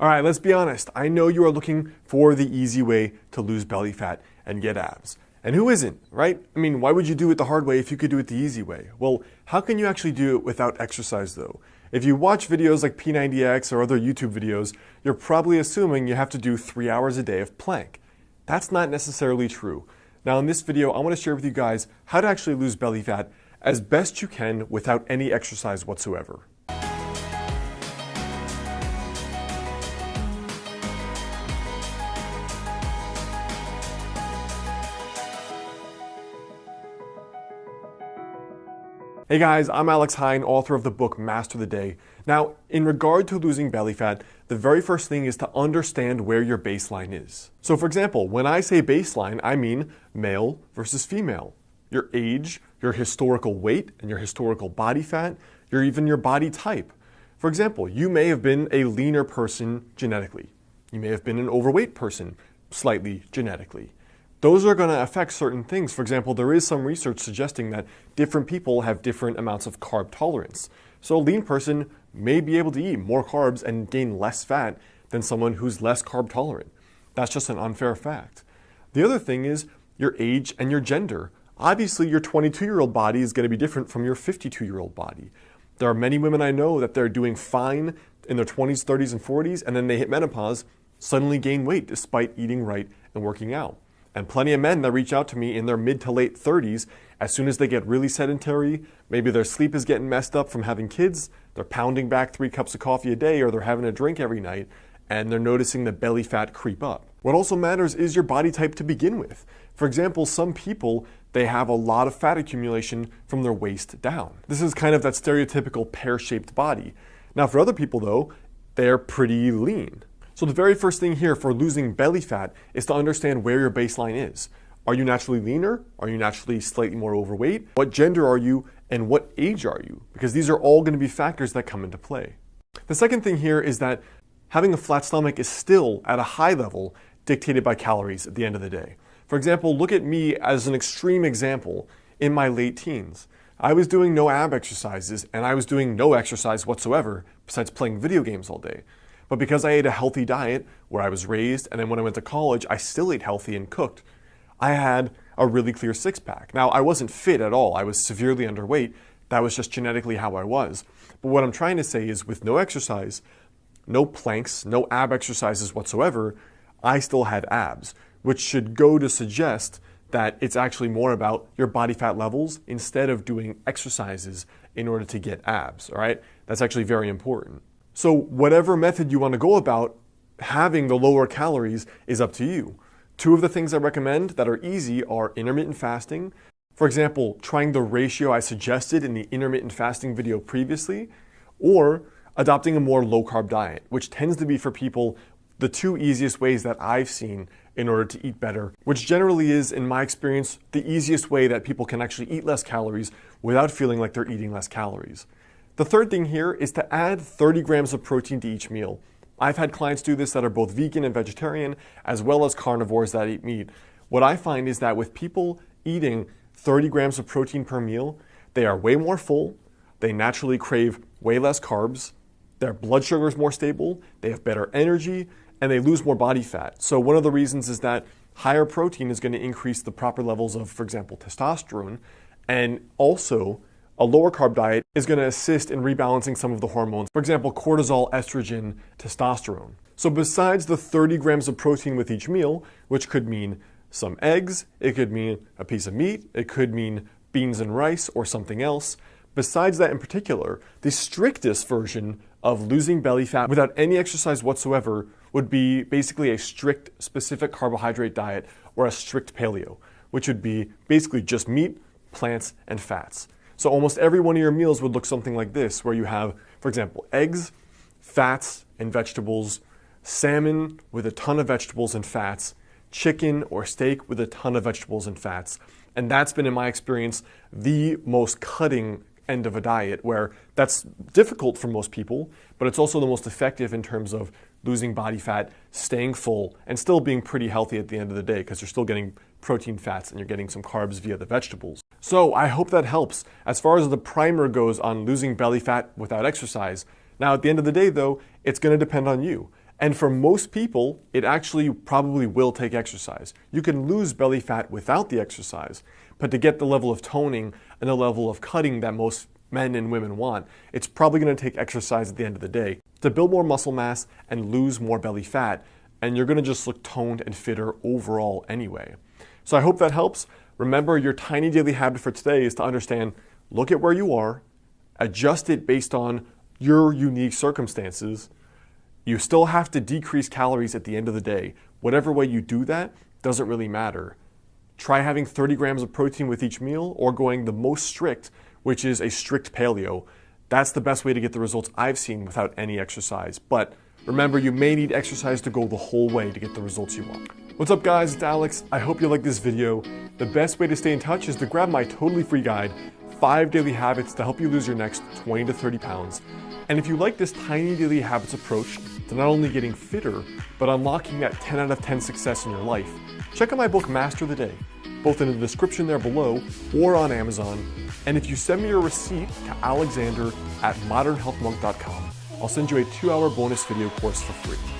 All right, let's be honest. I know you are looking for the easy way to lose belly fat and get abs. And who isn't, right? I mean, why would you do it the hard way if you could do it the easy way? Well, how can you actually do it without exercise though? If you watch videos like P90X or other YouTube videos, you're probably assuming you have to do 3 hours a day of plank. That's not necessarily true. Now in this video, I want to share with you guys how to actually lose belly fat as best you can without any exercise whatsoever. Hey guys, I'm Alex Hine, author of the book Master the Day. Now, in regard to losing belly fat, the very first thing is to understand where your baseline is. So for example, when I say baseline, I mean male versus female. Your age, your historical weight, and your historical body fat, even your body type. For example, you may have been a leaner person genetically. You may have been an overweight person slightly genetically. Those are going to affect certain things. For example, there is some research suggesting that different people have different amounts of carb tolerance. So a lean person may be able to eat more carbs and gain less fat than someone who's less carb tolerant. That's just an unfair fact. The other thing is your age and your gender. Obviously, your 22-year-old body is going to be different from your 52-year-old body. There are many women I know that they're doing fine in their 20s, 30s, and 40s, and then they hit menopause, suddenly gain weight despite eating right and working out. And plenty of men that reach out to me in their mid to late 30s, as soon as they get really sedentary, maybe their sleep is getting messed up from having kids, they're pounding back 3 cups of coffee a day, or they're having a drink every night, and they're noticing the belly fat creep up. What also matters is your body type to begin with. For example, some people, they have a lot of fat accumulation from their waist down. This is kind of that stereotypical pear-shaped body. Now for other people though, they're pretty lean. So the very first thing here for losing belly fat is to understand where your baseline is. Are you naturally leaner? Are you naturally slightly more overweight? What gender are you and what age are you? Because these are all going to be factors that come into play. The second thing here is that having a flat stomach is still at a high level dictated by calories at the end of the day. For example, look at me as an extreme example in my late teens. I was doing no ab exercises and I was doing no exercise whatsoever besides playing video games all day. But because I ate a healthy diet where I was raised, and then when I went to college, I still ate healthy and cooked, I had a really clear six-pack. Now, I wasn't fit at all. I was severely underweight. That was just genetically how I was. But what I'm trying to say is with no exercise, no planks, no ab exercises whatsoever, I still had abs, which should go to suggest that it's actually more about your body fat levels instead of doing exercises in order to get abs, all right? That's actually very important. So whatever method you want to go about, having the lower calories is up to you. 2 of the things I recommend that are easy are intermittent fasting. For example, trying the ratio I suggested in the intermittent fasting video previously, or adopting a more low-carb diet, which tends to be for people the 2 easiest ways that I've seen in order to eat better, which generally is, in my experience, the easiest way that people can actually eat less calories without feeling like they're eating less calories. The third thing here is to add 30 grams of protein to each meal. I've had clients do this that are both vegan and vegetarian, as well as carnivores that eat meat. What I find is that with people eating 30 grams of protein per meal, they are way more full, they naturally crave way less carbs, their blood sugar is more stable, they have better energy, and they lose more body fat. So one of the reasons is that higher protein is going to increase the proper levels of, for example, testosterone, and also a lower carb diet is going to assist in rebalancing some of the hormones. For example, cortisol, estrogen, testosterone. So besides the 30 grams of protein with each meal, which could mean some eggs, it could mean a piece of meat, it could mean beans and rice or something else. Besides that in particular, the strictest version of losing belly fat without any exercise whatsoever would be basically a strict specific carbohydrate diet or a strict paleo, which would be basically just meat, plants, and fats. So almost every one of your meals would look something like this, where you have, for example, eggs, fats, and vegetables, salmon with a ton of vegetables and fats, chicken or steak with a ton of vegetables and fats. And that's been, in my experience, the most cutting end of a diet, where that's difficult for most people, but it's also the most effective in terms of losing body fat, staying full, and still being pretty healthy at the end of the day, because you're still getting protein, fats, and you're getting some carbs via the vegetables. So I hope that helps as far as the primer goes on losing belly fat without exercise. Now, at the end of the day, though, it's going to depend on you. And for most people, it actually probably will take exercise. You can lose belly fat without the exercise, but to get the level of toning and the level of cutting that most men and women want, it's probably going to take exercise at the end of the day to build more muscle mass and lose more belly fat, and you're going to just look toned and fitter overall anyway. So I hope that helps. Remember, your tiny daily habit for today is to understand, look at where you are, adjust it based on your unique circumstances. You still have to decrease calories at the end of the day. Whatever way you do that doesn't really matter. Try having 30 grams of protein with each meal, or going the most strict, which is a strict paleo. That's the best way to get the results I've seen without any exercise. But remember, you may need exercise to go the whole way to get the results you want. What's up guys, it's Alex. I hope you like this video. The best way to stay in touch is to grab my totally free guide, 5 Daily Habits to help you lose your next 20 to 30 pounds. And if you like this tiny daily habits approach to not only getting fitter, but unlocking that 10 out of 10 success in your life, check out my book, Master the Day, both in the description there below or on Amazon. And if you send me your receipt to alexander@modernhealthmonk.com, I'll send you a 2-hour bonus video course for free.